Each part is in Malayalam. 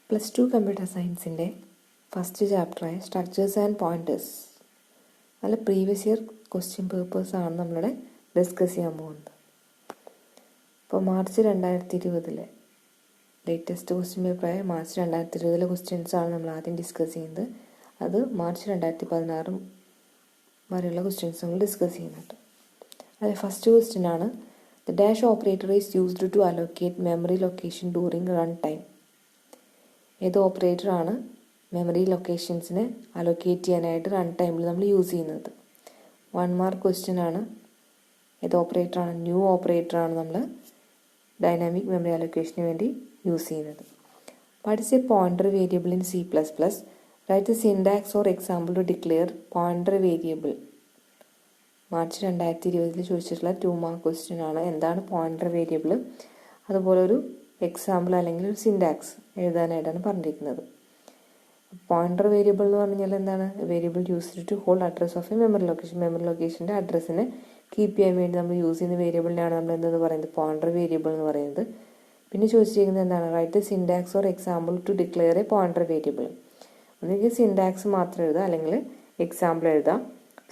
+2 കമ്പ്യൂട്ടർ സയൻസിൻ്റെ ഫസ്റ്റ് ചാപ്റ്ററായ സ്ട്രക്ചേഴ്സ് ആൻഡ് പോയിൻറ്റേഴ്സ് നല്ല പ്രീവിയസ് ഇയർ ക്വസ്റ്റ്യൻ പേപ്പേഴ്സാണ് നമ്മളിവിടെ ഡിസ്കസ് ചെയ്യാൻ പോകുന്നത്. ഇപ്പോൾ മാർച്ച് 2020 ലേറ്റസ്റ്റ് ക്വസ്റ്റ്യൻ പേപ്പറായ മാർച്ച് 2020 ക്വസ്റ്റ്യൻസാണ് നമ്മൾ ആദ്യം ഡിസ്കസ് ചെയ്യുന്നത്. അത് മാർച്ച് 2016 വരെയുള്ള ക്വസ്റ്റ്യൻസ് നമ്മൾ ഡിസ്കസ് ചെയ്യുന്നുണ്ട്. അതിൽ ഫസ്റ്റ് ക്വസ്റ്റ്യൻ ആണ്, the dash operator is used to allocate memory location during run time. ഏത് ഓപ്പറേറ്ററാണ് മെമ്മറി ലൊക്കേഷൻസിനെ അലോക്കേറ്റ് ചെയ്യാനായിട്ട് റൺ ടൈമിൽ നമ്മൾ യൂസ് ചെയ്യുന്നത്? 1 മാർക്ക് ക്വസ്റ്റ്യൻ ആണ്. ഏത് ഓപ്പറേറ്ററാണ്? ന്യൂ ഓപ്പറേറ്ററാണ് നമ്മൾ ഡൈനാമിക് മെമ്മറി അലോക്കേഷന് വേണ്ടി യൂസ് ചെയ്യുന്നത്. What is a pointer variable in C++? Write the syntax or example to declare pointer variable. March 2020 ചോദിച്ചിട്ടുള്ള 2 മാർക്ക് ക്വസ്റ്റ്യൻ ആണ്. എന്താണ് പോയിന്റർ വേരിയബിൾ? അതുപോലെ ഒരു എക്സാമ്പിൾ അല്ലെങ്കിൽ ഒരു സിൻടാക്സ് എഴുതാനായിട്ടാണ് പറഞ്ഞിരിക്കുന്നത്. പോയിന്റർ വേരിയബിൾ എന്ന് പറഞ്ഞാൽ എന്താണ്? Variable used to hold address of a memory location. Memory ലൊക്കേഷൻ്റെ അഡ്രസ്സിനെ കീപ്പ് ചെയ്യാൻ വേണ്ടി നമ്മൾ യൂസ് ചെയ്യുന്ന വേരിയബിളിനാണ് നമ്മൾ എന്തെന്ന് പറയുന്നത്? പോയിന്റർ വേരിയബിൾ എന്ന് പറയുന്നത്. പിന്നെ ചോദിച്ചിരിക്കുന്നത് എന്താണ്? Write the syntax or example to declare a pointer variable. ഒന്നുകിൽ സിൻടാക്സ് മാത്രം എഴുതാം, അല്ലെങ്കിൽ എക്സാമ്പിൾ എഴുതാം.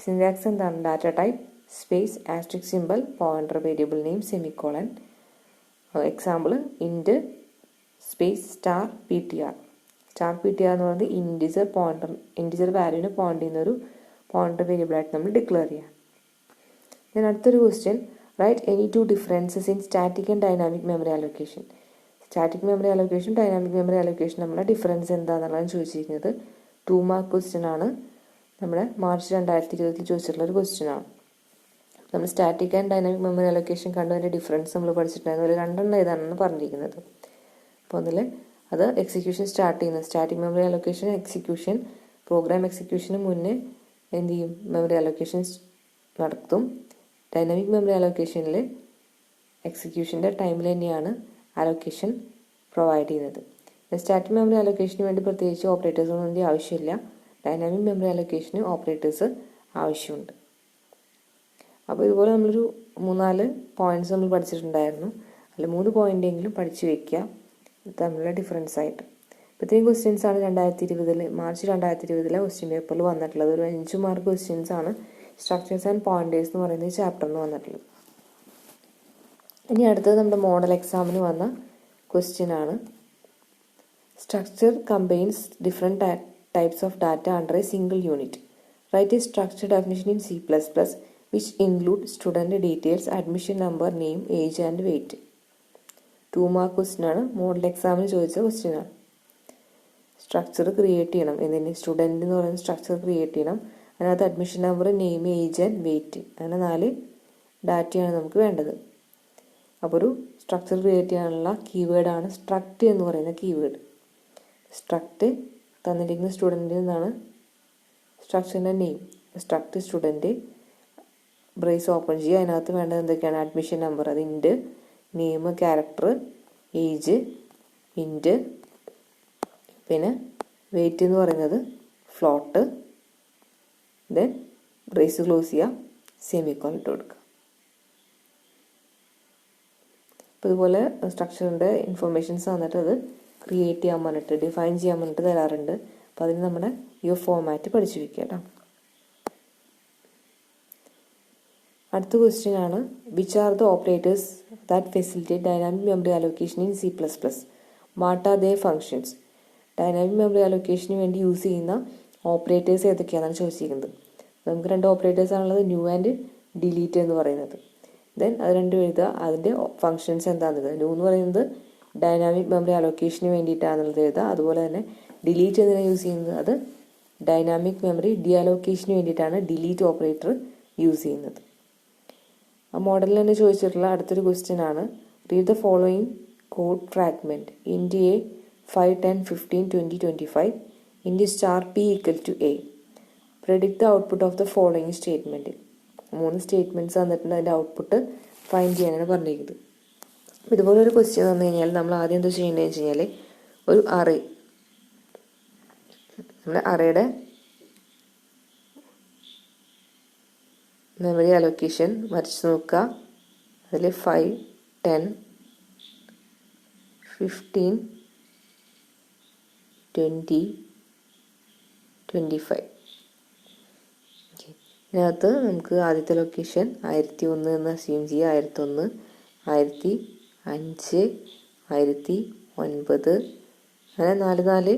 സിൻടാക്സ് എന്താണ്? Data type space asterisk simple pointer variable name semicolon. Example int space star PTR. Star PTR എന്ന് പറയുന്നത് ഇൻറ്റിജർ വാല്യൂവിനെ പോയിന്റ് ചെയ്യുന്ന ഒരു പോയിന്റർ വേരിയബിളായിട്ട് നമ്മൾ ഡിക്ലെയർ ചെയ്യാം. ഞാൻ അടുത്തൊരു question, write any 2 differences in static and dynamic memory allocation. Static memory allocation dynamic memory allocation നമ്മളെ ഡിഫറൻസ് എന്താണെന്നുള്ളതാണ് ചോദിച്ചിരിക്കുന്നത്. 2 മാർക്ക് ക്വസ്റ്റ്യൻ ആണ്. നമ്മുടെ മാർച്ച് 2020 ചോദിച്ചിട്ടുള്ള ഒരു ക്വസ്റ്റ്യൻ ആണ്. നമ്മൾ static and dynamic memory allocation കണ്ടതിൻ്റെ ഡിഫറൻസ് നമ്മൾ പഠിച്ചിട്ടുണ്ടായിരുന്നു. അതിൽ 2 ഏതാണെന്ന് പറഞ്ഞിരിക്കുന്നത്. അപ്പോൾ അതിൽ അത് എക്സിക്യൂഷൻ സ്റ്റാർട്ട് ചെയ്യുന്നത് static memory allocation execution program എക്സിക്യൂഷന് മുന്നേ എന്ത് ചെയ്യും? മെമ്മറി അലോക്കേഷൻസ് നടത്തും. ഡൈനാമിക് മെമ്മറി അലോക്കേഷനിൽ എക്സിക്യൂഷൻ്റെ ടൈമിൽ തന്നെയാണ് അലോക്കേഷൻ പ്രൊവൈഡ് ചെയ്യുന്നത്. സ്റ്റാറ്റിക് മെമ്മറി അലോക്കേഷന് വേണ്ടി പ്രത്യേകിച്ച് ഓപ്പറേറ്റേഴ്സ് ഒന്നും ആവശ്യമില്ല. ഡൈനാമിക് മെമ്മറി അലോക്കേഷന് ഓപ്പറേറ്റേഴ്സ് ആവശ്യമുണ്ട്. അപ്പോൾ ഇതുപോലെ നമ്മളൊരു 3-4 പോയിന്റ്സ് നമ്മൾ പഠിച്ചിട്ടുണ്ടായിരുന്നു. അതിൽ 3 പോയിന്റെങ്കിലും പഠിച്ചു വെക്കുക തമ്മിലുള്ള ഡിഫറൻസ് ആയിട്ട്. ഇപ്പോൾ ഇത്രയും ക്വസ്റ്റ്യൻസ് ആണ് മാർച്ച് 2020 ക്വസ്റ്റ്യൻ പേപ്പറിൽ വന്നിട്ടുള്ളത്. ഒരു 5 മാർക്ക് ക്വസ്റ്റ്യൻസ് ആണ് സ്ട്രക്ചേഴ്സ് ആൻഡ് പോയിന്റേഴ്സ് എന്ന് പറയുന്ന ചാപ്റ്ററിന് വന്നിട്ടുള്ളത്. ഇനി അടുത്തത് നമ്മുടെ മോഡൽ എക്സാമിന് വന്ന ക്വസ്റ്റ്യൻ ആണ്. Structure combines different types of data under A single unit. Write a structure definition in C++ which include student details, admission number, name, age and weight. 2 mark question ആണ്. മോഡൽ എക്സാമിന് ചോദിച്ച ക്വസ്റ്റ്യൻ ആണ്. സ്ട്രക്ചർ ക്രിയേറ്റ് ചെയ്യണം. എന്തിന്? സ്റ്റുഡൻറ്റ് എന്ന് പറയുന്ന സ്ട്രക്ചർ ക്രിയേറ്റ് ചെയ്യണം. അതിനകത്ത് admission number, name, age and weight, അങ്ങനെ 4 ഡാറ്റയാണ് നമുക്ക് വേണ്ടത്. അപ്പോൾ ഒരു സ്ട്രക്ചർ ക്രിയേറ്റ് ചെയ്യാനുള്ള കീവേഡാണ് സ്ട്രക്റ്റ് എന്ന് പറയുന്ന കീവേഡ്. സ്ട്രക്റ്റ് തന്നിരിക്കുന്ന സ്റ്റുഡൻറ്റിൽ നിന്നാണ് സ്ട്രക്ചറിൻ്റെ name. Struct student brace open ചെയ്യുക. അതിനകത്ത് വേണ്ടത് എന്തൊക്കെയാണ്? അഡ്മിഷൻ നമ്പർ, അത് int, name, character, age, int, പിന്നെ വെയിറ്റ് എന്ന് പറയുന്നത് ഫ്ലോട്ട്, ദെൻ ബ്രേസ് ക്ലോസ് ചെയ്യുക, സെമിക്കോളൻ ഇട്ട് കൊടുക്കുക. അപ്പോൾ ഇതുപോലെ സ്ട്രക്ചറിൻ്റെ ഇൻഫർമേഷൻസ് വന്നിട്ട് അത് ക്രിയേറ്റ് ചെയ്യാൻ പറഞ്ഞിട്ട് ഡിഫൈൻ ചെയ്യാൻ പറഞ്ഞിട്ട് തരാറുണ്ട്. അപ്പോൾ അതിന് നമ്മുടെ ഈ ഫോമാറ്റ് പഠിച്ചു വയ്ക്കുക കേട്ടോ. അടുത്ത ക്വസ്റ്റ്യൻ ആണ്, which are the operators that facilitate dynamic memory allocation in C++? What are the functions? Dynamic memory അലോക്കേഷന് വേണ്ടി യൂസ് ചെയ്യുന്ന ഓപ്പറേറ്റേഴ്സ് ഏതൊക്കെയാണെന്നാണ് ചോദിച്ചിരിക്കുന്നത്. നമുക്ക് 2 ഓപ്പറേറ്റേഴ്സ് ആണുള്ളത്, ന്യൂ ആൻഡ് ഡിലീറ്റ് എന്ന് പറയുന്നത്. ദെൻ അത് 2 എഴുതുക. അതിൻ്റെ ഫങ്ഷൻസ് എന്താണെന്നത്. ന്യൂ എന്ന് പറയുന്നത് ഡൈനാമിക് മെമ്മറി അലോക്കേഷന് വേണ്ടിയിട്ടാണെന്നുള്ളത് എഴുതുക. അതുപോലെ തന്നെ ഡിലീറ്റ് എന്തിനാണ് യൂസ് ചെയ്യുന്നത്? അത് ഡൈനാമിക് മെമ്മറി ഡിഅലോക്കേഷന് വേണ്ടിയിട്ടാണ് ഡിലീറ്റ് ഓപ്പറേറ്റർ യൂസ് ചെയ്യുന്നത്. ആ മോഡലിൽ തന്നെ ചോദിച്ചിട്ടുള്ള അടുത്തൊരു ക്വസ്റ്റ്യൻ ആണ്, read the following code fragment. Int A 5, 10, 15, 20, 25. Int star P = A. Predict the output of the following statement. 3 statements തന്നിട്ടുണ്ട്. അതിൻ്റെ ഔട്ട്പുട്ട് ഫൈൻഡ് ചെയ്യാനാണ് പറഞ്ഞിരിക്കുന്നത്. ഇതുപോലെ ഒരു ക്വസ്റ്റ്യൻ വന്നു കഴിഞ്ഞാൽ നമ്മൾ ആദ്യം എന്താ ചെയ്യേണ്ടതെന്ന് വെച്ച് കഴിഞ്ഞാൽ, ഒരു അറേ, നമ്മുടെ അറേയുടെ മെമ്മറി അലോക്കേഷൻ വരച്ച് നോക്കുക. അതിൽ 5, 10, 15, 20, 25. ഓക്കെ, ഇതിനകത്ത് നമുക്ക് ആദ്യത്തെ ലൊക്കേഷൻ 1001 എന്ന് അസ്യൂം ചെയ്യുക. 1001, 1005, 1009, അങ്ങനെ 4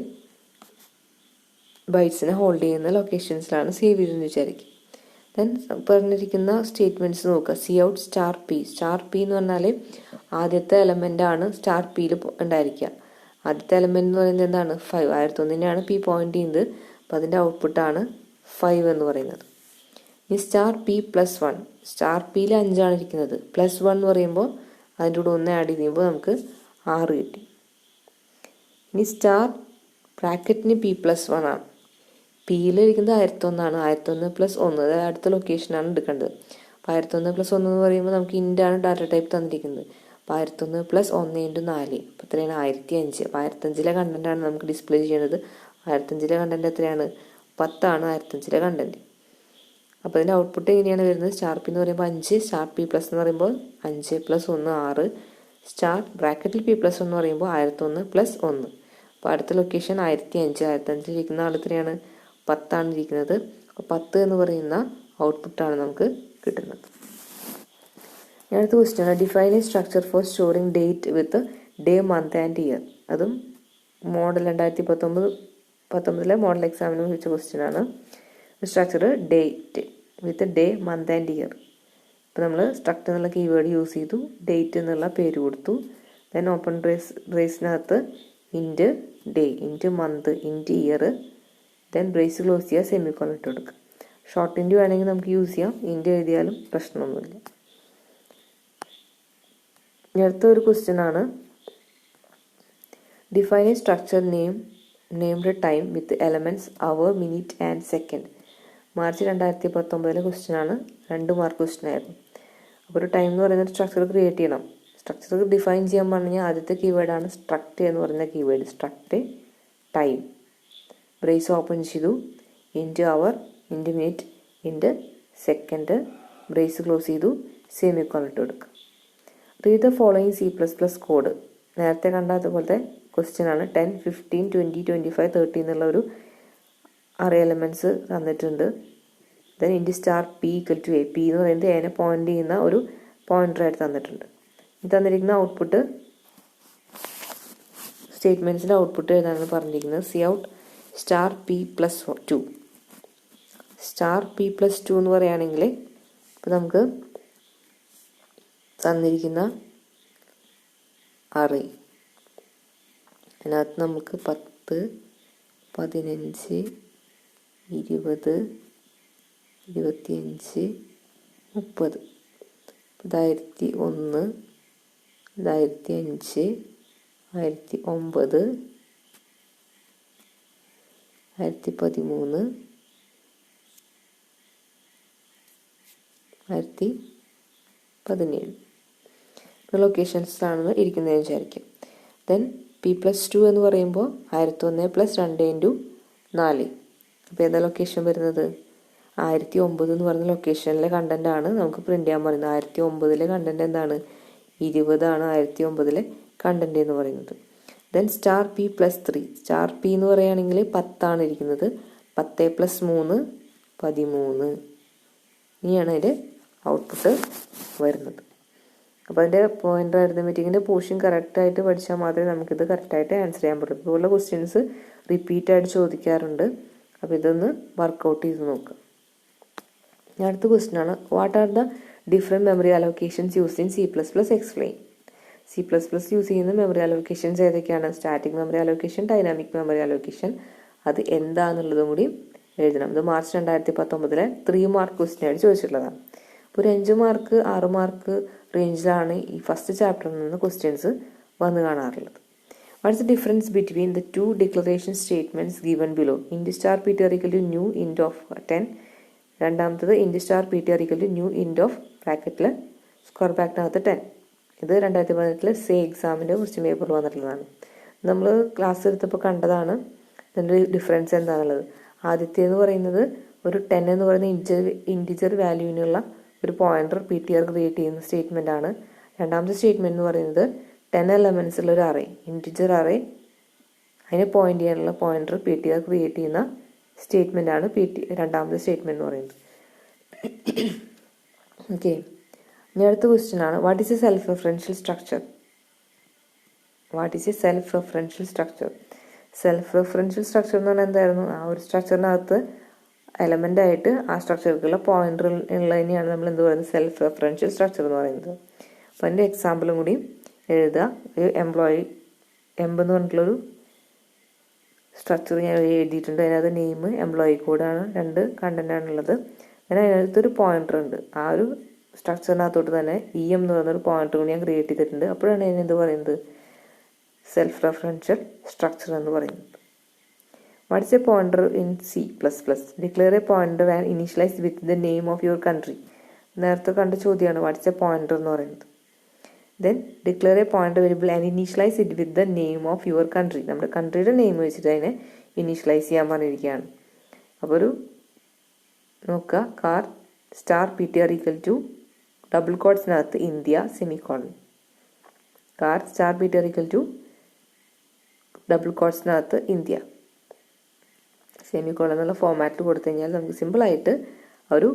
ബൈറ്റ്സിനെ ഹോൾഡ് ചെയ്യുന്ന ലൊക്കേഷൻസിലാണ് സേവ് ചെയ്തെന്ന് വിചാരിക്കും. ദെൻ പറഞ്ഞിരിക്കുന്ന സ്റ്റേറ്റ്മെൻറ്റ്സ് നോക്കുക. C out star P. Star P എന്ന് പറഞ്ഞാൽ ആദ്യത്തെ എലമെൻ്റ് ആണ് സ്റ്റാർ പിയിൽ ഉണ്ടായിരിക്കുക. ആദ്യത്തെ എലമെൻ്റ് എന്ന് പറയുന്നത് എന്താണ്? 5. 1001നെയാണ് പി പോയിന്റ് ചെയ്യുന്നത്. അപ്പോൾ അതിൻ്റെ ഔട്ട്പുട്ടാണ് 5 എന്ന് പറയുന്നത്. ഇനി സ്റ്റാർ പി പ്ലസ് 1. സ്റ്റാർ പിയിൽ 5 ഇരിക്കുന്നത്. പ്ലസ് 1 എന്ന് പറയുമ്പോൾ അതിൻ്റെ കൂടെ 1 ആഡ് ചെയ്യുമ്പോൾ നമുക്ക് 6 കിട്ടി. ഇനി സ്റ്റാർ ബ്രാക്കറ്റിന് പി പ്ലസ് 1 ആണ്. പിയിലിരിക്കുന്നത് 1001 ആണ്. 1001 പ്ലസ് 1, അതായത് അടുത്ത ലൊക്കേഷനാണ് എടുക്കേണ്ടത്. അപ്പോൾ 1001 പ്ലസ് 1 എന്ന് പറയുമ്പോൾ നമുക്ക് ഇൻ്റാണ് ഡാറ്റ ടൈപ്പ് തന്നിരിക്കുന്നത്. അപ്പോൾ 1001 പ്ലസ് 1 × 4, അപ്പോൾ എത്രയാണ്? 1005. അപ്പോൾ 1005ലെ കണ്ടൻറ്റാണ് നമുക്ക് ഡിസ്പ്ലേ ചെയ്യുന്നത്. 1005ലെ കണ്ടൻറ്റ് എത്രയാണ്? 10 ആണ് 1005ലെ കണ്ടൻറ്റ്. അപ്പോൾ അതിൻ്റെ ഔട്ട്പുട്ട് എങ്ങനെയാണ് വരുന്നത്? സ്റ്റാർ പി എന്ന് പറയുമ്പോൾ 5, സ്റ്റാർ പി പ്ലസ് എന്ന് പറയുമ്പോൾ 5 പ്ലസ് 1 6, സ്റ്റാർ ബ്രാക്കറ്റിൽ പി പ്ലസ് 1 എന്ന് പറയുമ്പോൾ 1001 പ്ലസ് 1. അപ്പോൾ അടുത്ത ലൊക്കേഷൻ 1005. 1005 ഇരിക്കുന്ന ആൾ എത്രയാണ്? 10 ആണ് ഇരിക്കുന്നത്. അപ്പോൾ 10 എന്ന് പറയുന്ന ഔട്ട്പുട്ടാണ് നമുക്ക് കിട്ടുന്നത്. അടുത്ത ക്വസ്റ്റ്യൻ ആണ് define a structure four storing date with day, month and year. അതും മോഡൽ 2019 മോഡൽ എക്സാമിന് ചോദിച്ച ക്വസ്റ്റ്യൻ ആണ്. Structure date with day, month and year. ഇപ്പോൾ നമ്മൾ സ്ട്രക്ചർ എന്നുള്ള കീവേഡ് യൂസ് ചെയ്തു, ഡേറ്റ് എന്നുള്ള പേര് കൊടുത്തു. ദെൻ ഓപ്പൺ ബ്രേസിനകത്ത് int day, int month, int year, then brace close ചെയ്യുക, സെമിക്കോളൻ ഇട്ട് കൊടുക്കുക. ഷോർട്ട് ഇൻറ്റ് വേണമെങ്കിൽ നമുക്ക് യൂസ് ചെയ്യാം, ഇൻറ്റ് എഴുതിയാലും പ്രശ്നമൊന്നുമില്ല. അടുത്ത ഒരു ക്വസ്റ്റ്യൻ ആണ് define a structure named time with elements hour, minute and second. March 2019 question ആണ്. 2 മാർക്ക് ക്വസ്റ്റ്യൻ ആയിരുന്നു. അപ്പോൾ ഒരു ടൈം എന്ന് പറയുന്ന സ്ട്രക്ചർ ക്രിയേറ്റ് ചെയ്യണം. സ്ട്രക്ചർ ഡിഫൈൻ ചെയ്യാൻ പറഞ്ഞാൽ ആദ്യത്തെ കീവേഡാണ് സ്ട്രക്ട് എന്ന് പറയുന്ന keyword. Struct time, brace open ചെയ്തു, ഇൻറ്റ് അവർ, ഇൻറ്റ് മിനിറ്റ്, ഇൻറ്റ് സെക്കൻഡ്, ബ്രേസ് ക്ലോസ് ചെയ്തു, സെമിക്കോളൻ ഇട്ട് കൊടുക്കുക. Read the following C++ code. നേരത്തെ കണ്ട അതുപോലത്തെ ക്വസ്റ്റ്യൻ ആണ്. 10, 15, 20, 25, 30 എന്നുള്ള ഒരു അറേ എലമെൻറ്റ്സ് തന്നിട്ടുണ്ട്. Then int star P equal to A. P എന്ന് പറയുന്നത് എനെ പോയിന്റ് ചെയ്യുന്ന ഒരു പോയിന്ററായിട്ട് തന്നിട്ടുണ്ട്. ഇത് തന്നിരിക്കുന്ന ഔട്ട്പുട്ട് സ്റ്റേറ്റ്മെൻറ്റ്സിൻ്റെ ഔട്ട്പുട്ട് എഴുതാനാണ് പറഞ്ഞിരിക്കുന്നത്. C out star P plus 2. Star P plus 2 എന്ന് പറയുകയാണെങ്കിൽ ഇപ്പോൾ നമുക്ക് തന്നിരിക്കുന്ന അറേ അതിനകത്ത് നമുക്ക് 10, 15, 20, 25, 30, 1001, 1005, 1009, 1013, 1017 ലൊക്കേഷൻസാണ് ഇരിക്കുന്നതെന്ന് വിചാരിക്കും. ദെൻ പി പ്ലസ് 2 എന്ന് പറയുമ്പോൾ 1001 പ്ലസ് 2 × 4. അപ്പോൾ ഏതാ ലൊക്കേഷൻ വരുന്നത്? 1009 എന്ന് പറയുന്ന ലൊക്കേഷനിലെ കണ്ടന്റ് ആണ് നമുക്ക് പ്രിന്റ് ചെയ്യാൻ പറയുന്നത്. 1009ലെ കണ്ടന്റ് എന്താണ്? 20 ആണ് 1009ലെ കണ്ടന്റ് എന്ന് പറയുന്നത്. Then star P plus 3. Star P എന്ന് പറയുകയാണെങ്കിൽ 10 ആണ് ഇരിക്കുന്നത്. 10 പ്ലസ് 3 13. ഇനിയാണ് അതിൻ്റെ ഔട്ട്പുട്ട് വരുന്നത്. അപ്പോൾ അതിൻ്റെ പോയിൻ്റർ അരിത്മെറ്റിക്കിൻ്റെ പോർഷൻ കറക്റ്റായിട്ട് പഠിച്ചാൽ മാത്രമേ നമുക്കിത് കറക്റ്റായിട്ട് ആൻസർ ചെയ്യാൻ പറ്റുള്ളൂ. ഇതുപോലുള്ള ക്വസ്റ്റ്യൻസ് റിപ്പീറ്റായിട്ട് ചോദിക്കാറുണ്ട്. അപ്പോൾ ഇതൊന്ന് വർക്കൗട്ട് ചെയ്ത് നോക്കുക. അടുത്ത ക്വസ്റ്റ്യൻ ആണ് what are the different memory allocations used in C++? Explain. C++ use ചെയ്യുന്ന മെമ്മറി അലോക്കേഷൻസ് ഏതൊക്കെയാണ്? Static memory allocation, dynamic memory allocation. അത് എന്താണെന്നുള്ളതും കൂടി എഴുതണം. ഇത് മാർച്ച് 2019 3 മാർക്ക് ക്വസ്റ്റ്യൻ ആയിട്ട് ചോദിച്ചിട്ടുള്ളതാണ്. അപ്പോൾ ഒരു 5 മാർക്ക് 6 മാർക്ക് റേഞ്ചിലാണ് ഈ ഫസ്റ്റ് ചാപ്റ്ററിൽ നിന്ന് ക്വസ്റ്റ്യൻസ് വന്ന് കാണാറുള്ളത്. What's the difference between the 2 declaration statements given below? Int star PTR equal to new int of 10. രണ്ടാമത്തത് int star PTR equal to new int of ബ്രാക്കറ്റിൽ സ്ക്വയർ ബ്രാക്കറ്റിനകത്ത് 10. ഇത് 2018 സേ എക്സാമിൻ്റെ ക്വസ്റ്റ്യൻ പേപ്പർ വന്നിട്ടുള്ളതാണ്. നമ്മൾ ക്ലാസ് എടുത്തപ്പോൾ കണ്ടതാണ് ഇതിൻ്റെ ഡിഫറൻസ് എന്താണുള്ളത്. ആദ്യത്തേന്ന് പറയുന്നത് ഒരു 10 എന്ന് പറയുന്ന ഇൻറ്റിജർ വാല്യൂവിനുള്ള ഒരു പോയിന്റർ PTR ക്രിയേറ്റ് ചെയ്യുന്ന സ്റ്റേറ്റ്മെൻ്റ് ആണ്. രണ്ടാമത്തെ സ്റ്റേറ്റ്മെൻറ്റ് എന്ന് പറയുന്നത് 10 എലമെൻറ്റ്സ് ഉള്ള ഒരു അറേ, ഇൻറ്റിജർ അറേ അതിനെ പോയിന്റ് ചെയ്യാനുള്ള പോയിന്റർ PTR ക്രിയേറ്റ് ചെയ്യുന്ന സ്റ്റേറ്റ്മെന്റ് ആണ് രണ്ടാമത്തെ സ്റ്റേറ്റ്മെന്റ് എന്ന് പറയുന്നത്. ഓക്കെ, ഇനി അടുത്ത ക്വസ്റ്റ്യൻ ആണ്, what is A self referential structure? What is A self referential structure? Self referential structure എന്ന് പറഞ്ഞാൽ എന്തായിരുന്നു? ആ ഒരു സ്ട്രക്ചറിനകത്ത് എലമെന്റ് ആയിട്ട് ആ സ്ട്രക്ചർക്കുള്ള പോയിന്റർ ഉള്ളതിനെയാണ് നമ്മൾ എന്ത് പറയുന്നത്? സെൽഫ് റെഫറൻഷ്യൽ സ്ട്രക്ചർ എന്ന് പറയുന്നത്. അപ്പം അതിൻ്റെ എക്സാമ്പിളും കൂടി എഴുതുക. ഒരു എംപ്ലോയി എന്ന് പറഞ്ഞിട്ടുള്ളൊരു സ്ട്രക്ചർ ഞാൻ എഴുതിയിട്ടുണ്ട്. അതിനകത്ത് നെയിം, എംപ്ലോയി കോഡാണ്, 2 കണ്ടന്റ് ആണുള്ളത്. പിന്നെ അതിനകത്തൊരു പോയിന്റർ ഉണ്ട്. ആ ഒരു സ്ട്രക്ചറിനകത്തോട്ട് തന്നെ EM എന്ന് പറയുന്നൊരു പോയിന്റർ കൂടി ഞാൻ ക്രിയേറ്റ് ചെയ്തിട്ടുണ്ട്. അപ്പോഴാണ് അതിന് എന്ത് പറയുന്നത്? സെൽഫ് റെഫറൻഷ്യൽ സ്ട്രക്ചർ എന്ന് പറയുന്നത്. What is a pointer in C++? Declare a pointer and initialize with the name of your country. നേരത്തെ കണ്ട ചോദ്യമാണ് വാട്ട് ഇസ് എ പോയിന്റർ എന്ന് പറയുന്നത്. Then declare a pointer variable and initialise it with the name of your country. നമ്മുടെ കൺട്രിയുടെ നെയിം വെച്ചിട്ട് അതിനെ ഇനീഷ്യലൈസ് ചെയ്യാൻ പറഞ്ഞിരിക്കുകയാണ്. അപ്പോൾ ഒരു നോക്കുക, char $PTR equal to double കോട്ട്സിനകത്ത് India semicolon. Char $PTR equal to double കോട്ട്സിനകത്ത് ഇന്ത്യ സെമിക്കോളൻ എന്നുള്ള ഫോമാറ്റിൽ കൊടുത്തു കഴിഞ്ഞാൽ നമുക്ക് സിമ്പിളായിട്ട് ഒരു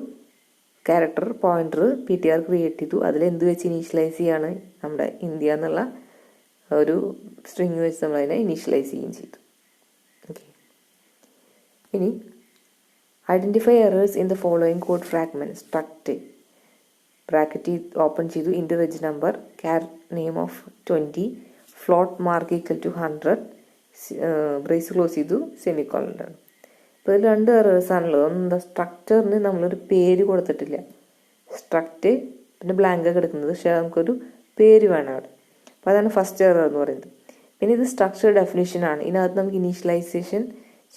ക്യാരക്ടർ പോയിന്റർ PTR ക്രിയേറ്റ് ചെയ്തു. അതിലെന്ത് വെച്ച് ഇനീഷ്യലൈസ് ചെയ്യാണ്? നമ്മുടെ ഇന്ത്യ എന്നുള്ള ഒരു സ്ട്രിങ് വെച്ച് നമ്മൾ അതിനെ ഇനീഷ്യലൈസ് ചെയ്യുകയും ചെയ്തു. ഓക്കെ, ഇനി identify errors in the following code fragment. Struct bracket open ചെയ്തു, int reg number, char name of 20, float mark equal to 100, brace close ചെയ്തു, സെമിക്കോളൻ. ഇപ്പോൾ ഇതിൽ 2 എറേഴ്സ് ആണുള്ളത്. ഒന്ന്, സ്ട്രക്ചറിന് നമ്മളൊരു പേര് കൊടുത്തിട്ടില്ല. സ്ട്രക്റ്റ് പിന്നെ ബ്ലാങ്ക് ഒക്കെ എടുക്കുന്നത്, പക്ഷേ നമുക്കൊരു പേര് വേണം അവിടെ. അപ്പോൾ അതാണ് ഫസ്റ്റ് എറർ എന്ന് പറയുന്നത്. പിന്നെ ഇത് സ്ട്രക്ചർ ഡെഫിനിഷൻ ആണ്. ഇതിനകത്ത് നമുക്ക് ഇനീഷ്യലൈസേഷൻ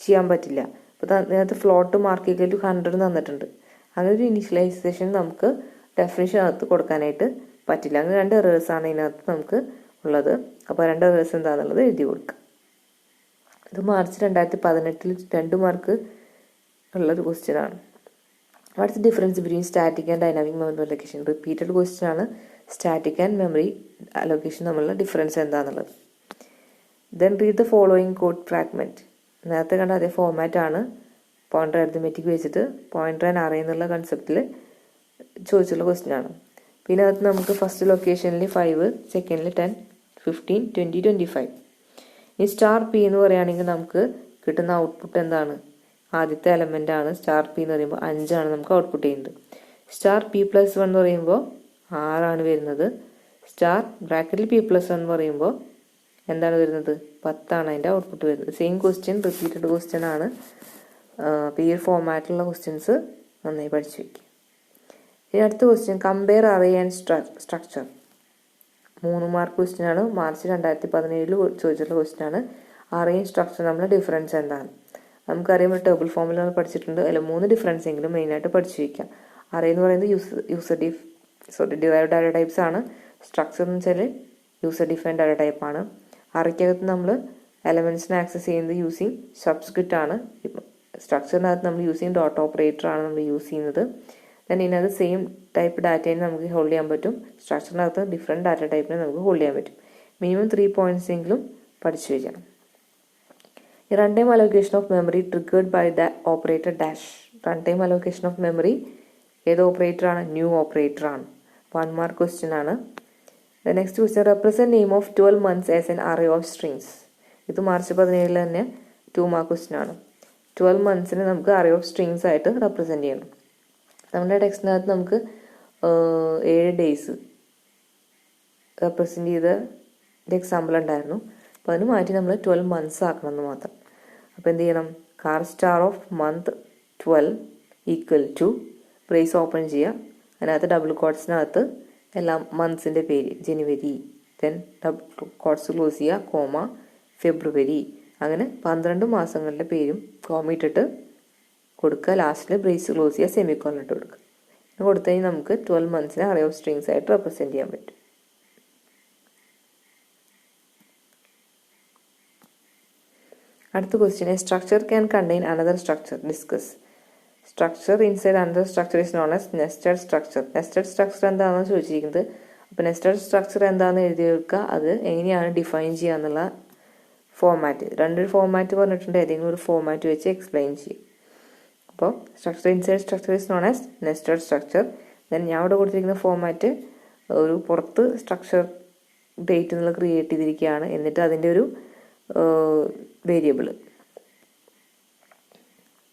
ചെയ്യാൻ പറ്റില്ല. അപ്പോൾ ഇതിനകത്ത് ഫ്ലോട്ട് മാർക്ക് ഈക്വൽ ടു 100 തന്നിട്ടുണ്ട്. അങ്ങനെ ഒരു ഇനീഷ്യലൈസേഷൻ നമുക്ക് ഡെഫിനിഷനകത്ത് കൊടുക്കാനായിട്ട് പറ്റില്ല. അങ്ങനെ 2 എറേഴ്സ് ആണ് ഇതിനകത്ത് നമുക്ക് ഉള്ളത്. അപ്പോൾ 2 എറേഴ്സ് എന്താണെന്നുള്ളത് എഴുതി കൊടുക്കുക. ഇത് മാർച്ച് 2018 2 മാർക്ക് ഉള്ളൊരു ക്വസ്റ്റ്യൻ ആണ്. What's difference between static and dynamic memory allocation? Repeated question ആണ്. സ്റ്റാറ്റിക് ആൻഡ് മെമ്മറി അലൊക്കേഷൻ തമ്മിലുള്ള ഡിഫറൻസ് എന്താണെന്നുള്ളത്. Then read the following code fragment. നേരത്തെ കണ്ട അതേ ഫോമാറ്റ് ആണ്. പോയിന്റർ അരിത്മെറ്റിക് വെച്ചിട്ട് പോയിന്റർ ആൻഡ് അറേ എന്നുള്ള കൺസെപ്റ്റിൽ ചോദിച്ചുള്ള ക്വസ്റ്റ്യൻ ആണ്. പിന്നെ അതിനകത്ത് നമുക്ക് ഫസ്റ്റ് ലൊക്കേഷനിൽ 5, സെക്കൻഡിൽ 10, 15, 20, 25. ഈ P എന്ന് പറയുകയാണെങ്കിൽ നമുക്ക് കിട്ടുന്ന ഔട്ട്പുട്ട് എന്താണ്? ആദ്യത്തെ എലമെന്റ് ആണ് P എന്ന് പറയുമ്പോൾ 5 ആണ് നമുക്ക് ഔട്ട്പുട്ട് ചെയ്യുന്നത്. P+1 എന്ന് പറയുമ്പോൾ 6 ആണ് വരുന്നത്. ബ്രാക്കറ്റിൽ P+1 എന്ന് പറയുമ്പോൾ എന്താണ് വരുന്നത്? 10 ആണ് അതിൻ്റെ ഔട്ട്പുട്ട് വരുന്നത്. സെയിം ക്വസ്റ്റ്യൻ, റിപ്പീറ്റഡ് ക്വസ്റ്റ്യൻ ആണ്. അപ്പോൾ ഈ ഒരു ഫോമാറ്റിലുള്ള ക്വസ്റ്റ്യൻസ് നന്നായി പഠിച്ചു വയ്ക്കുക. ഇനി അടുത്ത question, compare array and structure. 3 mark question ആണ്. മാർച്ച് 2017 ചോദിച്ചിട്ടുള്ള ക്വസ്റ്റ്യൻ ആണ്. അറേയും സ്ട്രക്ചർ തമ്മിലുള്ള ഡിഫറൻസ് എന്താണ്? നമുക്കറിയാം, ടേബിൾ ഫോമിൽ നമ്മൾ പഠിച്ചിട്ടുണ്ട്. അതിൽ 3 ഡിഫറൻസ് എങ്കിലും മെയിനായിട്ട് പഠിച്ചു വയ്ക്കാം. അറേ എന്ന് പറയുന്നത് ഡിറൈവ്ഡ് ഡാറ്റ ടൈപ്സ് ആണ്. സ്ട്രക്ചർ എന്ന് വെച്ചാൽ യൂസർ ഡിഫൈൻഡ് ഡാറ്റ ടൈപ്പ് ആണ്. അറേക്കകത്ത് നമ്മൾ എലമെന്റ്സിനെ ആക്സസ് ചെയ്യുന്നത് യൂസിങ് സബ്സ്ക്രിപ്റ്റ് ആണ്. സ്ട്രക്ചറിനകത്ത് നമ്മൾ യൂസിങ് ഡോട്ട് ഓപ്പറേറ്റർ ആണ് നമ്മൾ യൂസ് ചെയ്യുന്നത്. ദെൻ ഇതിനകത്ത് സെയിം ടൈപ്പ് ഡാറ്റയെ നമുക്ക് ഹോൾഡ് ചെയ്യാൻ പറ്റും. സ്ട്രക്ചറിനകത്ത് ഡിഫറെൻറ്റ് ഡാറ്റ ടൈപ്പിനെ നമുക്ക് ഹോൾഡ് ചെയ്യാൻ പറ്റും. മിനിമം 3 പോയിന്റ്സ് എങ്കിലും പഠിച്ചു വയ്ക്കണം. Run time allocation of memory triggered by the operator dash. Run time allocation of memory ഏത് ഓപ്പറേറ്റർ ആണ്? ന്യൂ ഓപ്പറേറ്റർ ആണ്. 1 മാർക്ക് ക്വസ്റ്റ്യൻ ആണ്. Next question, represent name of 12 months as an array of strings. ഇത് മാർച്ച് 17 തന്നെ 2 മാർക്ക് ക്വസ്റ്റ്യൻ ആണ്. 12 monthsനെ നമുക്ക് അറേ ഓഫ് സ്ട്രിങ്സ് ആയിട്ട് റെപ്രസെന്റ് ചെയ്യണം. നമ്മുടെ ടെക്സ്റ്റിനകത്ത് നമുക്ക് 7 days റെപ്രസെന്റ് ചെയ്ത എക്സാമ്പിൾ ഉണ്ടായിരുന്നു. അപ്പോൾ അതിന് മാറ്റി നമ്മൾ 12 months ആക്കണം എന്ന് മാത്രം. അപ്പോൾ എന്ത് ചെയ്യണം? Char of month 12 equal to brace open ചെയ്യുക. അതിനകത്ത് ഡബിൾ കോട്ട്സിനകത്ത് എല്ലാ മന്ത്സിൻ്റെ പേര്, January, then double quotes close ചെയ്യുക, കോമ, ഫെബ്രുവരി, അങ്ങനെ 12 മാസങ്ങളുടെ പേരും കോമ ഇട്ടിട്ട് കൊടുക്കുക. ലാസ്റ്റിൽ ബ്രേസ് ക്ലോസ് ചെയ്യുക, സെമിക്കോളൻ ഇട്ട് കൊടുക്കുക. കൊടുത്തു കഴിഞ്ഞാൽ നമുക്ക് 12 monthsനെ അറേ ഓഫ് സ്ട്രിങ്സ് ആയിട്ട് റെപ്രസെന്റ് ചെയ്യാൻ പറ്റും. അടുത്ത question, A structure can contain another structure. Discuss. Structure inside another structure is known as nested structure. Nested structure എന്താണെന്ന് ചോദിച്ചിരിക്കുന്നത്. അപ്പോൾ നെസ്റ്റഡ് സ്ട്രക്ചർ എന്താണെന്ന് എഴുതി വെക്കുക. അത് എങ്ങനെയാണ് ഡിഫൈൻ ചെയ്യുക എന്നുള്ള ഫോർമാറ്റ്, രണ്ടൊരു ഫോർമാറ്റ് പറഞ്ഞിട്ടുണ്ട്, ഏതെങ്കിലും ഒരു ഫോർമാറ്റ് വെച്ച് എക്സ്പ്ലെയിൻ ചെയ്യും. അപ്പോൾ structure inside structure is known as nested structure. Then ഞാൻ ഇവിടെ കൊടുത്തിരിക്കുന്ന ഫോർമാറ്റ് ഒരു പുറത്ത് സ്ട്രക്ചർ ഡേറ്റ് എന്നുള്ള ക്രിയേറ്റ് ചെയ്തിരിക്കുകയാണ്. എന്നിട്ട് അതിൻ്റെ ഒരു വേരിയബിൾ,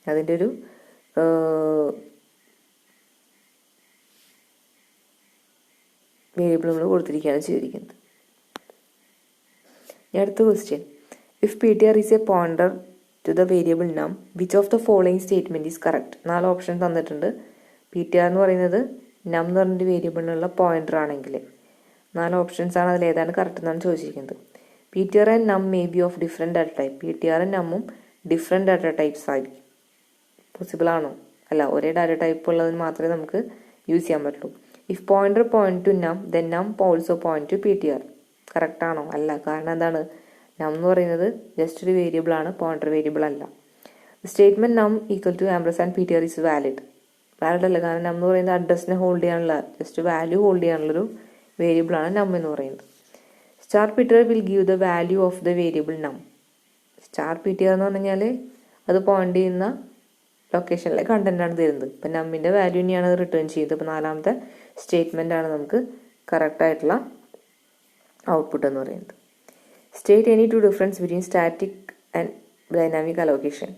അതിൻ്റെ ഒരു വേരിയബിൾ നമ്മൾ കൊടുത്തിരിക്കുകയാണ് ചെയ്തിരിക്കുന്നത്. അടുത്ത question, if PTR is a pointer to the variable num which of the following statement is correct. 4 option തന്നിട്ടുണ്ട്. PTR എന്ന് പറയുന്നത് നം എന്ന് പറഞ്ഞൊരു വേരിയബിളിനുള്ള പോയിന്റർ ആണെങ്കിൽ 4 ഓപ്ഷൻസ് ആണ്, അതിൽ ഏതാണ് കറക്റ്റ് എന്നാണ് ചോദിച്ചിരിക്കുന്നത്. PTR and num may be of different data type. PTR നമ്മും ഡിഫറെൻറ്റ് ഡാറ്റ ടൈപ്സ് ആയിരിക്കും. പോസിബിൾ ആണോ? അല്ല, ഒരേ ഡാറ്റ ടൈപ്പ് ഉള്ളതിന് മാത്രമേ നമുക്ക് യൂസ് ചെയ്യാൻ പറ്റുള്ളൂ. ഇഫ് പോയിന്റർ പോയിന്റ് ടു നം ദെൻ നം also point two PTR. Correct ആണോ? അല്ല. കാരണം എന്താണ്? നം എന്ന് പറയുന്നത് ജസ്റ്റ് ഒരു വേരിയബിൾ ആണ്, പോയിന്റർ വേരിയബിൾ അല്ല. Statement num equal to ampersand PTR is valid. Valid അല്ല, കാരണം നം എന്ന് പറയുന്നത് അഡ്രസ്സിനെ ഹോൾഡ് ചെയ്യാനുള്ള, ജസ്റ്റ് വാല്യൂ ഹോൾഡ് ചെയ്യാനുള്ളൊരു വേരിയബിൾ ആണ് നം എന്ന് പറയുന്നത്. Star PTR will give the value of the variable num. Star PTR എന്ന് പറഞ്ഞു കഴിഞ്ഞാൽ അത് പോയിന്റ് ചെയ്യുന്ന ലൊക്കേഷനിലെ കണ്ടന്റ് ആണ് തരുന്നത്. ഇപ്പം നമ്മിൻ്റെ വാല്യൂ തന്നെയാണ് അത് റിട്ടേൺ ചെയ്യുന്നത്. ഇപ്പം 4ാമത്തെ സ്റ്റേറ്റ്മെന്റ് ആണ് നമുക്ക് കറക്റ്റ് ആയിട്ടുള്ള ഔട്ട്പുട്ട് എന്ന് പറയുന്നത്. State any two difference between static and dynamic allocation.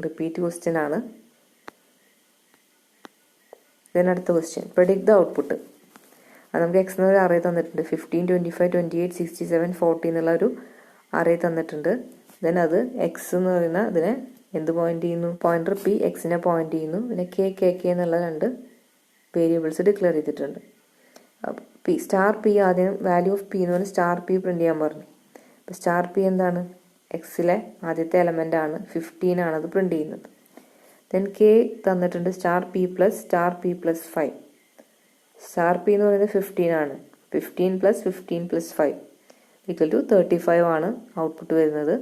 Repeat question ആണ്. അടുത്ത ക്വസ്റ്റ്യൻ, പ്രെഡിക്ട് ദ ഔട്ട്പുട്ട്. അത് നമുക്ക് എക്സ് എന്നൊരു അറേ തന്നിട്ടുണ്ട്. 15, 25, 28, 67, 40 എന്നുള്ള ഒരു അറേ തന്നിട്ടുണ്ട്. ദെൻ അത് എക്സ് എന്ന് പറയുന്ന അതിനെ എന്ത് പോയിന്റ് ചെയ്യുന്നു? പോയിന്റർ P എക്സിനെ പോയിന്റ് ചെയ്യുന്നു. പിന്നെ കെ എന്നുള്ള 2 വേരിയബിൾസ് ഡിക്ലെയർ ചെയ്തിട്ടുണ്ട്. സ്റ്റാർ P ആദ്യം വാല്യൂ ഓഫ് P എന്ന് പറഞ്ഞാൽ സ്റ്റാർ P പ്രിന്റ് ചെയ്യാൻ പറഞ്ഞു. അപ്പോൾ സ്റ്റാർ P എന്താണ്? എക്സിലെ ആദ്യത്തെ എലമെന്റ് ആണ്, 15 ആണ് അത് പ്രിന്റ് ചെയ്യുന്നത്. ദെൻ കെ തന്നിട്ടുണ്ട് star P plus 5. Star P എന്ന് പറയുന്നത് 15 ആണ്. 15 പ്ലസ് 15 പ്ലസ് 5 ഈക്വൽ ടു 35 ആണ് ഔട്ട്പുട്ട് വരുന്നത്.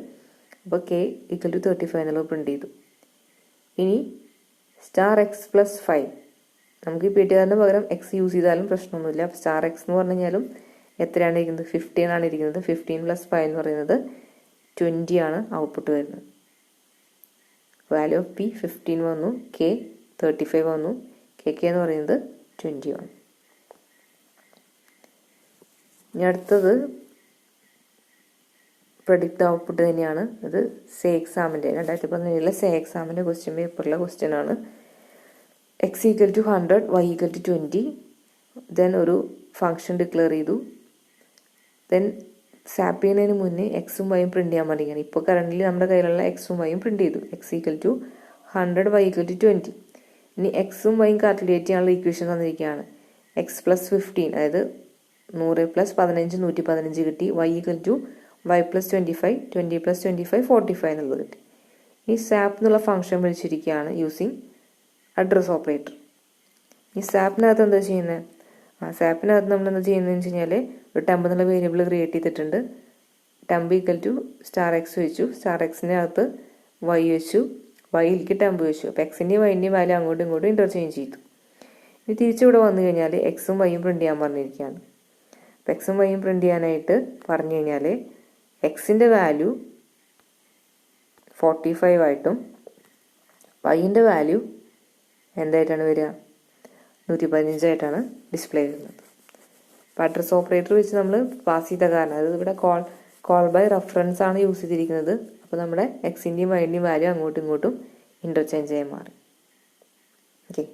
അപ്പോൾ കെ ഈക്വൽ ടു 35 എന്നുള്ളത് പ്രിന്റ് ചെയ്തു. ഇനി സ്റ്റാർ എക്സ് പ്ലസ് 5, നമുക്ക് ഈ PTRന് പകരം എക്സ് യൂസ് ചെയ്താലും പ്രശ്നമൊന്നുമില്ല. അപ്പോൾ സ്റ്റാർ എക്സ് എന്ന് പറഞ്ഞു കഴിഞ്ഞാലും എത്രയാണ് ഇരിക്കുന്നത്? 15 ആണ് ഇരിക്കുന്നത്. 15 പ്ലസ് 5 എന്ന് പറയുന്നത് 20 ആണ് ഔട്ട്പുട്ട് വരുന്നത്. വാല്യൂ ഓഫ് P 15 വന്നു, കെ 35 വന്നു, കെ എന്ന് പറയുന്നത് 20 ആണ്. ഇനി അടുത്തത് പ്രഡിക്ട് ഔട്ട്പുട്ട് തന്നെയാണ്. ഇത് സേ എക്സാമിൻ്റെ 2017 സേ എക്സാമിൻ്റെ ക്വസ്റ്റ്യൻ പേപ്പറിലെ ക്വസ്റ്റ്യൻ ആണ്. X equal to 100, y equal to 20. Then ഒരു ഫംഗ്ഷൻ ഡിക്ലെയർ ചെയ്തു. ദെൻ സാപ്പ് ചെയ്യുന്നതിന് മുന്നേ എക്സും വൈയും പ്രിന്റ് ചെയ്യാൻ പറഞ്ഞിരിക്കുകയാണ്. ഇപ്പോൾ കറൻ്റ് നമ്മുടെ കയ്യിലുള്ള എക്സും വൈയും പ്രിന്റ് ചെയ്തു. X equal to 100, y equal to 20. ഇനി എക്സും വൈയും കാൽക്കുലേറ്റ് ചെയ്യാനുള്ള ഇക്വേഷൻ തന്നിരിക്കുകയാണ്. എക്സ് പ്ലസ് 15, അതായത് 100 പ്ലസ് 15 115 കിട്ടി. Y equal to y plus 25, 20 plus 25 45 എന്നുള്ളത് കിട്ടി. ഇനി സാപ്പ് എന്നുള്ള ഫംഗ്ഷൻ വിളിച്ചിരിക്കുകയാണ് യൂസിങ് അഡ്രസ് ഓപ്പറേറ്റർ. ഈ സാപ്പിനകത്ത് എന്താ ചെയ്യുന്നത്? സാപ്പിനകത്ത് നമ്മൾ എന്താ ചെയ്യുന്നതെന്ന് വെച്ച് കഴിഞ്ഞാൽ ഒരു ടെമ്പ് എന്നുള്ള വേരിയബിൾ ക്രിയേറ്റ് ചെയ്തിട്ടുണ്ട്. Temp equal to star x വെച്ചു. സ്റ്റാർ എക്സിൻ്റെ അകത്ത് വൈ വെച്ചു, വൈയിലേക്ക് ടെമ്പ് വെച്ചു. അപ്പോൾ എക്സിൻ്റെയും വൈൻ്റെയും വാല്യൂ അങ്ങോട്ടും ഇങ്ങോട്ടും ഇൻ്റർചേഞ്ച് ചെയ്തു. ഇനി തിരിച്ചിവിടെ വന്നു കഴിഞ്ഞാൽ എക്സും വൈയും പ്രിന്റ് ചെയ്യാൻ പറഞ്ഞിരിക്കുകയാണ്. അപ്പോൾ എക്സും വൈയും പ്രിന്റ് ചെയ്യാനായിട്ട് പറഞ്ഞു കഴിഞ്ഞാൽ എക്സിൻ്റെ വാല്യൂ 45 ആയിട്ടും വൈൻ്റെ വാല്യൂ എന്തായിട്ടാണ് വരിക? 115 ആയിട്ടാണ് ഡിസ്പ്ലേ ചെയ്യുന്നത്. അപ്പോൾ അഡ്രസ് ഓപ്പറേറ്റർ വെച്ച് നമ്മൾ പാസ് ചെയ്ത കാരണം, അത് ഇവിടെ കോൾ ബൈ റെഫറൻസ് ആണ് യൂസ് ചെയ്തിരിക്കുന്നത്. അപ്പോൾ നമ്മുടെ എക്സിൻ്റെയും വൈൻ്റെയും വാല്യൂ അങ്ങോട്ടും ഇങ്ങോട്ടും ഇൻ്റർചേഞ്ച് ആയി മാറി. ഓക്കെ,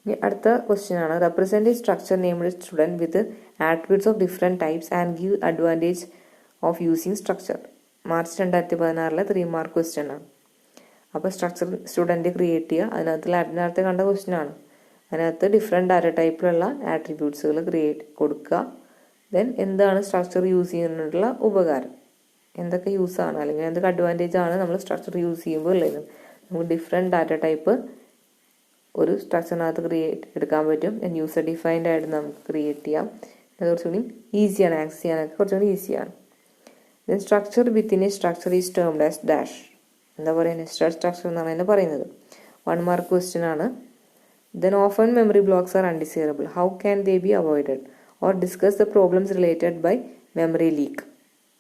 ഇനി അടുത്ത ക്വസ്റ്റ്യൻ ആണ്, represent structure named student with attributes of different types and give advantage of using structure. March 2016 3 mark question ആണ്. അപ്പോൾ സ്ട്രക്ചർ സ്റ്റുഡൻറ്റ് ക്രിയേറ്റ് ചെയ്യുക. അതിനകത്ത് കണ്ട ക്വസ്റ്റ്യൻ ആണ്. അതിനകത്ത് ഡിഫറെൻറ്റ് ഡാറ്റ ടൈപ്പിലുള്ള ആട്രിബ്യൂട്ട്സുകൾ കൊടുക്കുക. ദെൻ എന്താണ് സ്ട്രക്ചർ യൂസ് ചെയ്യുന്നതിനുള്ള ഉപകാരം, എന്തൊക്കെ യൂസാണ് അല്ലെങ്കിൽ എന്തൊക്കെ അഡ്വാൻറ്റേജ് ആണ് നമ്മൾ സ്ട്രക്ചർ യൂസ് ചെയ്യുമ്പോൾ ഉള്ളത്. നമുക്ക് ഡിഫറെൻറ്റ് ഡാറ്റ ടൈപ്പ് ഒരു സ്ട്രക്ചറിനകത്ത് എടുക്കാൻ പറ്റും. യൂസർ ഡിഫൈൻഡ് ആയിട്ട് നമുക്ക് ക്രിയേറ്റ് ചെയ്യാം. അത് കുറച്ചുകൂടി ഈസിയാണ്, ആക്സസ് ചെയ്യാനൊക്കെ കുറച്ചുകൂടി ഈസിയാണ്. Then structure within a structure is termed as dash. എന്താ പറയുക? നെസ്റ്റഡ് സ്ട്രക്ചർ എന്നാണ് അതിനെ പറയുന്നത്. 1 മാർക്ക് ക്വസ്റ്റ്യൻ ആണ്. Then often memory blocks are undesirable. How can they be avoided? Or discuss the problems related by memory leak.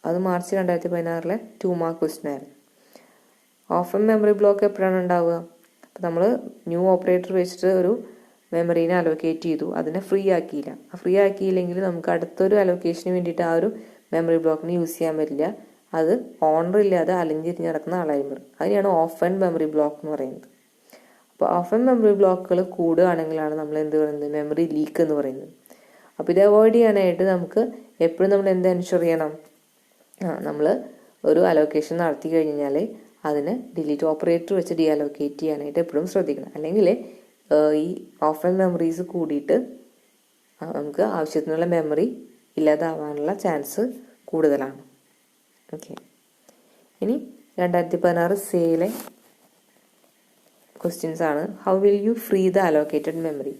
അത് മാർച്ച് 2016 2 മാർക്ക് ക്വസ്റ്റ്യൻ ആയിരുന്നു. ഓപ്പൺ മെമ്മറി ബ്ലോക്ക് എപ്പോഴാണ് ഉണ്ടാവുക? അപ്പോൾ നമ്മൾ ന്യൂ ഓപ്പറേറ്റർ വെച്ചിട്ട് ഒരു മെമ്മറീനെ അലോക്കേറ്റ് ചെയ്തു, അതിനെ ഫ്രീ ആക്കിയില്ല. ആ ഫ്രീ ആക്കിയില്ലെങ്കിൽ നമുക്ക് അടുത്തൊരു അലോക്കേഷന് വേണ്ടിയിട്ട് ആ ഒരു മെമ്മറി ബ്ലോക്കിന് യൂസ് ചെയ്യാൻ പറ്റില്ല. അത് ഓണർ ഇല്ലാതെ അലിഞ്ഞിരിഞ്ഞ് നടക്കുന്ന ആളായി മാറും. അതിനെയാണ് ഓപ്പൺ മെമ്മറി ബ്ലോക്ക് എന്ന് പറയുന്നത്. അപ്പോൾ ഓപ്പൺ മെമ്മറി ബ്ലോക്കുകൾ കൂടുകയാണെങ്കിലാണ് നമ്മൾ എന്ത് പറയുന്നത്, മെമ്മറി ലീക്ക് എന്ന് പറയുന്നത്. അപ്പോൾ ഇത് അവോയ്ഡ് ചെയ്യാനായിട്ട് നമുക്ക് എപ്പോഴും നമ്മൾ എന്ത് എൻഷുർ ചെയ്യണം? നമ്മൾ ഒരു അലോക്കേഷൻ നടത്തി കഴിഞ്ഞാൽ അതിന് ഡിലീറ്റ് ഓപ്പറേറ്റർ വെച്ച് ഡി അലോക്കേറ്റ് ചെയ്യാനായിട്ട് എപ്പോഴും ശ്രദ്ധിക്കണം. അല്ലെങ്കിൽ ഈ ഓപ്പൺ മെമ്മറീസ് കൂടിയിട്ട് നമുക്ക് ആവശ്യത്തിനുള്ള മെമ്മറി ഇല്ലാതാവാനുള്ള ചാൻസ് കൂടുതലാണ്. ഓക്കെ, ഇനി 2016 സേയിലെ ക്വസ്റ്റ്യൻസ് ആണ്. How will you free the allocated memory?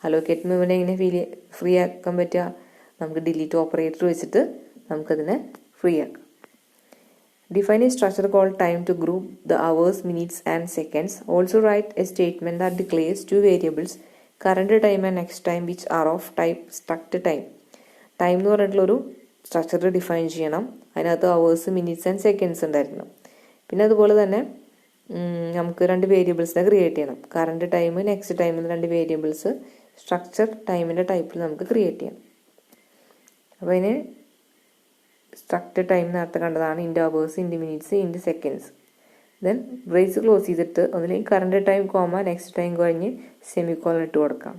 Allocated memory എങ്ങനെ ഫ്രീ ആക്കാൻ പറ്റുക? നമുക്ക് ഡിലീറ്റ് ഓപ്പറേറ്റർ വെച്ചിട്ട് നമുക്കതിനെ ഫ്രീ ആക്കാം. Define a structure called time to group the hours, minutes and seconds. Also write a statement that declares two variables, current time and next time, which are of type struct time. Time എന്ന് പറഞ്ഞിട്ടുള്ളൊരു സ്ട്രക്ചർ ഡിഫൈൻ ചെയ്യണം. അതിനകത്ത് അവേഴ്സ്, മിനിറ്റ്സ് ആൻഡ് സെക്കൻഡ്സ് ഉണ്ടായിരിക്കണം. പിന്നെ അതുപോലെ തന്നെ നമുക്ക് 2 വേരിയബിൾസിനെ ക്രിയേറ്റ് ചെയ്യണം. കറണ്ട് ടൈം, നെക്സ്റ്റ് ടൈം എന്ന 2 വേരിയബിൾസ് സ്ട്രക്ചർ ടൈമിൻ്റെ ടൈപ്പിൽ നമുക്ക് ക്രിയേറ്റ് ചെയ്യണം. അപ്പോൾ അതിന് സ്ട്രക്ചർ ടൈം നേരത്തെ കണ്ടതാണ്, into hours, into minutes, into seconds. Then brace close ചെയ്തിട്ട് ഒന്നില്ലെങ്കിൽ current time comma next time കഴിഞ്ഞ് സെമിക്കോളൻ ഇട്ട് കൊടുക്കാം.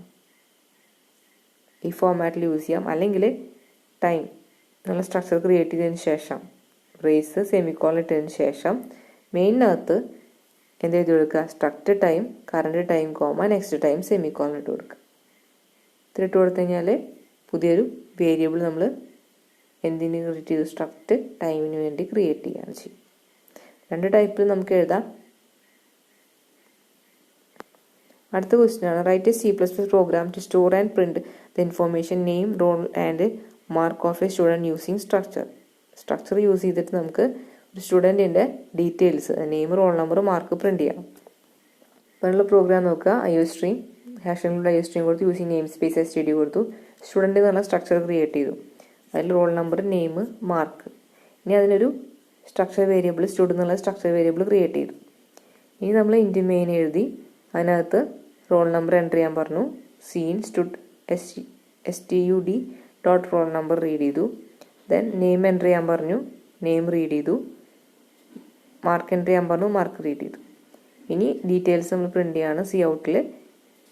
ഈ ഫോമാറ്റിൽ യൂസ് ചെയ്യാം. അല്ലെങ്കിൽ ടൈം എന്നുള്ള സ്ട്രക്ചർ ക്രിയേറ്റ് ചെയ്തതിന് ശേഷം ബ്രേസ് സെമിക്കോളൻ ഇട്ടതിന് ശേഷം മെയിനകത്ത് എന്ത് എഴുതി കൊടുക്കുക? Structure time, current time comma next time semicolon ഇട്ട് കൊടുക്കുക. ഇട്ട് കൊടുത്തു കഴിഞ്ഞാൽ പുതിയൊരു വേരിയബിൾ നമ്മൾ എന്തിന് ക്രിയേറ്റ് ചെയ്തു? സ്ട്രക്ചർ ടൈമിന് വേണ്ടി ക്രിയേറ്റ് ചെയ്യുകയാണ് ചെയ്യും. 2 ടൈപ്പിൽ നമുക്ക് എഴുതാം. അടുത്ത ക്വസ്റ്റ്യൻ ആണ്, write a C++ program to store and print the information name, roll and mark of a student using structure. Structure use ചെയ്തിട്ട് നമുക്ക് ഒരു സ്റ്റുഡൻറ്റിൻ്റെ details, name, roll number, mark print ചെയ്യണം. അപ്പോൾ പ്രോഗ്രാം നോക്കുക. IOStream IOStream കൊടുത്തു, യൂസിങ് നെയിം സ്പേസ് std കൊടുത്തു, സ്റ്റുഡൻറ്റ് എന്നുള്ള സ്ട്രക്ചർ ക്രിയേറ്റ് ചെയ്തു. അതിൽ റോൾ നമ്പർ, നെയിം, മാർക്ക്. ഇനി അതിനൊരു സ്ട്രക്ചർ വേരിയബിൾ സ്റ്റുഡൻറ്റ് എന്നുള്ള സ്ട്രക്ചർ വേരിയബിൾ ക്രിയേറ്റ് ചെയ്തു. ഇനി നമ്മൾ ഇൻറ്റ് മെയിൻ എഴുതി അതിനകത്ത് റോൾ നമ്പർ എൻ്റർ ചെയ്യാൻ പറഞ്ഞു. Cin stud STUD dot roll number read ചെയ്തു. ദെൻ നെയിം എൻ്റർ ചെയ്യാൻ പറഞ്ഞു, നെയിം റീഡ് ചെയ്തു. മാർക്ക് എൻ്റർ ചെയ്യാൻ പറഞ്ഞു, മാർക്ക് റീഡ് ചെയ്തു. ഇനി ഡീറ്റെയിൽസ് നമ്മൾ പ്രിൻ്റ് ചെയ്യാണ്. സി ഔട്ടിൽ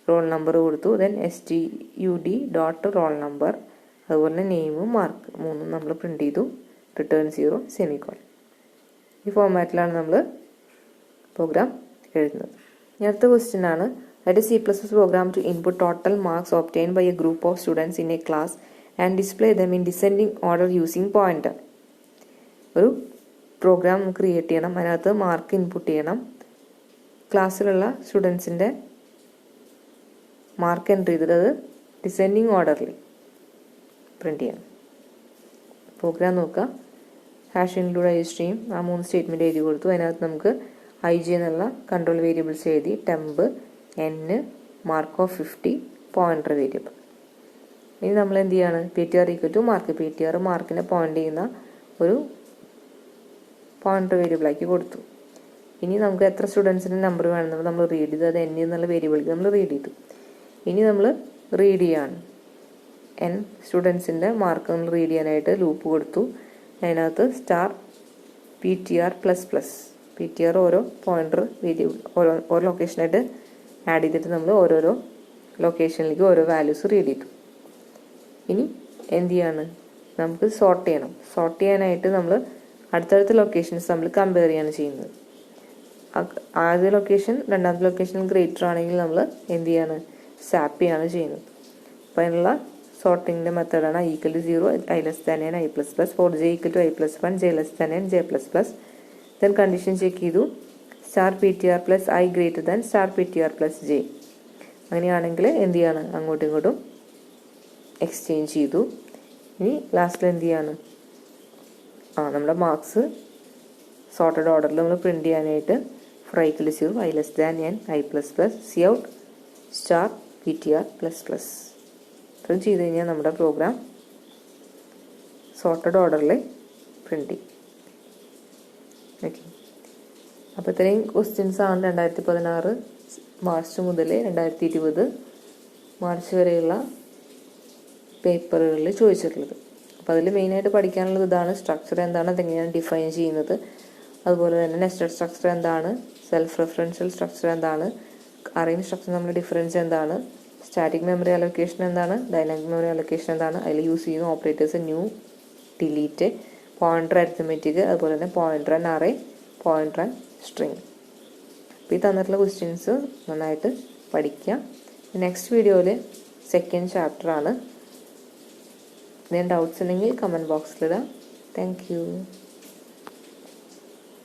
റോൾ നമ്പർ കൊടുത്തു. Then STUD dot roll number, അതുപോലെ നെയിമും മാർക്ക് 3 നമ്മൾ പ്രിന്റ് ചെയ്തു. Return 0 semicolon. ഈ ഫോമാറ്റിലാണ് നമ്മൾ പ്രോഗ്രാം എഴുതുന്നത്. ഇനി അടുത്ത ക്വസ്റ്റ്യൻ ആണ്, write a C++ program to input total marks obtained by a group of students in a class and display them in descending order using pointer. ഒരു പ്രോഗ്രാം ക്രിയേറ്റ് ചെയ്യണം, അതിനകത്ത് മാർക്ക് ഇൻപുട്ട് ചെയ്യണം. ക്ലാസ്സിലുള്ള സ്റ്റുഡൻസിൻ്റെ മാർക്ക് എൻ്റർ ചെയ്തിട്ട് അത് ഡിസെൻഡിങ് ഓർഡറിൽ പ്രിന്റ് ചെയ്യണം. പ്രോഗ്രാം നോക്കുക. #include IOStream ആ 3 സ്റ്റേറ്റ്മെൻറ്റ് എഴുതി കൊടുത്തു. അതിനകത്ത് നമുക്ക് IG എന്നുള്ള കൺട്രോൾ വേരിയബിൾസ് എഴുതി. Temp, N, mark of 50, pointer variable. ഇനി നമ്മൾ എന്ത് ചെയ്യാണ്? PTR equal to mark. PTR മാർക്കിനെ പോയിന്റ് ചെയ്യുന്ന ഒരു പോയിന്റർ വേരിയബിളാക്കി കൊടുത്തു. ഇനി നമുക്ക് എത്ര സ്റ്റുഡൻസിൻ്റെ നമ്പർ വേണമെന്നുള്ളത് നമ്മൾ റീഡ് ചെയ്തു. അത് N എന്നുള്ള വേരിയബിൾക്ക് നമ്മൾ റീഡ് ചെയ്തു. ഇനി നമ്മൾ റീഡ് ചെയ്യാണ്. N സ്റ്റുഡൻസിൻ്റെ മാർക്ക് നമ്മൾ റീഡ് ചെയ്യാനായിട്ട് ലൂപ്പ് കൊടുത്തു. അതിനകത്ത് സ്റ്റാർ PTR++. PTR ഓരോ പോയിന്റർ വേരിയബിൾ ഓരോ ലൊക്കേഷനായിട്ട് ആഡ് ചെയ്തിട്ട് നമ്മൾ ഓരോരോ ലൊക്കേഷനിലേക്ക് ഓരോ വാല്യൂസ് റീഡ് ചെയ്തു. ഇനി എന്ത് ചെയ്യാണ്? നമുക്ക് സോർട്ട് ചെയ്യണം. സോർട്ട് ചെയ്യാനായിട്ട് നമ്മൾ അടുത്തടുത്ത ലൊക്കേഷൻസ് നമ്മൾ കമ്പയർ ചെയ്യാണ് ചെയ്യുന്നത്. ആദ്യ ലൊക്കേഷൻ രണ്ടാമത്തെ ലൊക്കേഷൻ ഗ്രേറ്റർ ആണെങ്കിൽ നമ്മൾ എന്ത് ചെയ്യാണ്? സാപ്പ് ചെയ്യാണ് ചെയ്യുന്നത്. അപ്പോൾ അതിനുള്ള സോർട്ടിങ്ങിൻ്റെ മെത്തേഡാണ് equal to 0, I<n I++, for j equal to I+1, j<n j++. Then condition check ചെയ്തു. Star PTR plus I greater than star PTR plus J. അങ്ങനെയാണെങ്കിൽ എന്ത് ചെയ്യാണ്? അങ്ങോട്ടും ഇങ്ങോട്ടും എക്സ്ചേഞ്ച് ചെയ്തു. ഇനി ലാസ്റ്റിൽ എന്ത് ചെയ്യാണ്? നമ്മുടെ മാർക്സ് സോർട്ടഡ് ഓർഡറിൽ നമ്മൾ പ്രിന്റ് ചെയ്യാനായിട്ട് for I equal to 0, I<n I++, cout star PTR++. ഇത്രയും ചെയ്ത് കഴിഞ്ഞാൽ നമ്മുടെ പ്രോഗ്രാം സോർട്ടഡ് ഓർഡറിൽ പ്രിൻറ്റിങ്. ഓക്കെ, അപ്പോൾ ഇത്രയും ക്വസ്റ്റ്യൻസാണ് 2016 മാർച്ച് മുതൽ 2020 മാർച്ച് വരെയുള്ള പേപ്പറുകളിൽ ചോദിച്ചിട്ടുള്ളത്. അപ്പോൾ അതിൽ മെയിനായിട്ട് പഠിക്കാനുള്ളത് ഇതാണ്: സ്ട്രക്ചർ എന്താണ്, അതെങ്ങനെയാണ് ഡിഫൈൻ ചെയ്യുന്നത്, അതുപോലെ തന്നെ നെസ്റ്റഡ് സ്ട്രക്ചർ എന്താണ്, സെൽഫ് റെഫറൻഷ്യൽ സ്ട്രക്ചർ എന്താണ്, അറേഞ്ച് സ്ട്രക്ചർ തമ്മിൽ ഡിഫറൻസ് എന്താണ്, സ്റ്റാറ്റിക് മെമ്മറി അലൊക്കേഷൻ എന്താണ്, ഡൈനാമിക് മെമ്മറി അലൊക്കേഷൻ എന്താണ്, അതിൽ യൂസ് ചെയ്യുന്ന operators new, delete, pointer arithmetic, അതുപോലെ തന്നെ pointer and array, pointer and string. അപ്പോൾ ഈ തന്നിട്ടുള്ള ക്വസ്റ്റ്യൻസ് നന്നായിട്ട് പഠിക്കുക. നെക്സ്റ്റ് വീഡിയോയിൽ സെക്കൻഡ് ചാപ്റ്ററാണ്. എന്തെങ്കിലും ഡൗട്ട്സ് ഉണ്ടെങ്കിൽ കമൻറ്റ് ബോക്സിലിടാം. Thank you.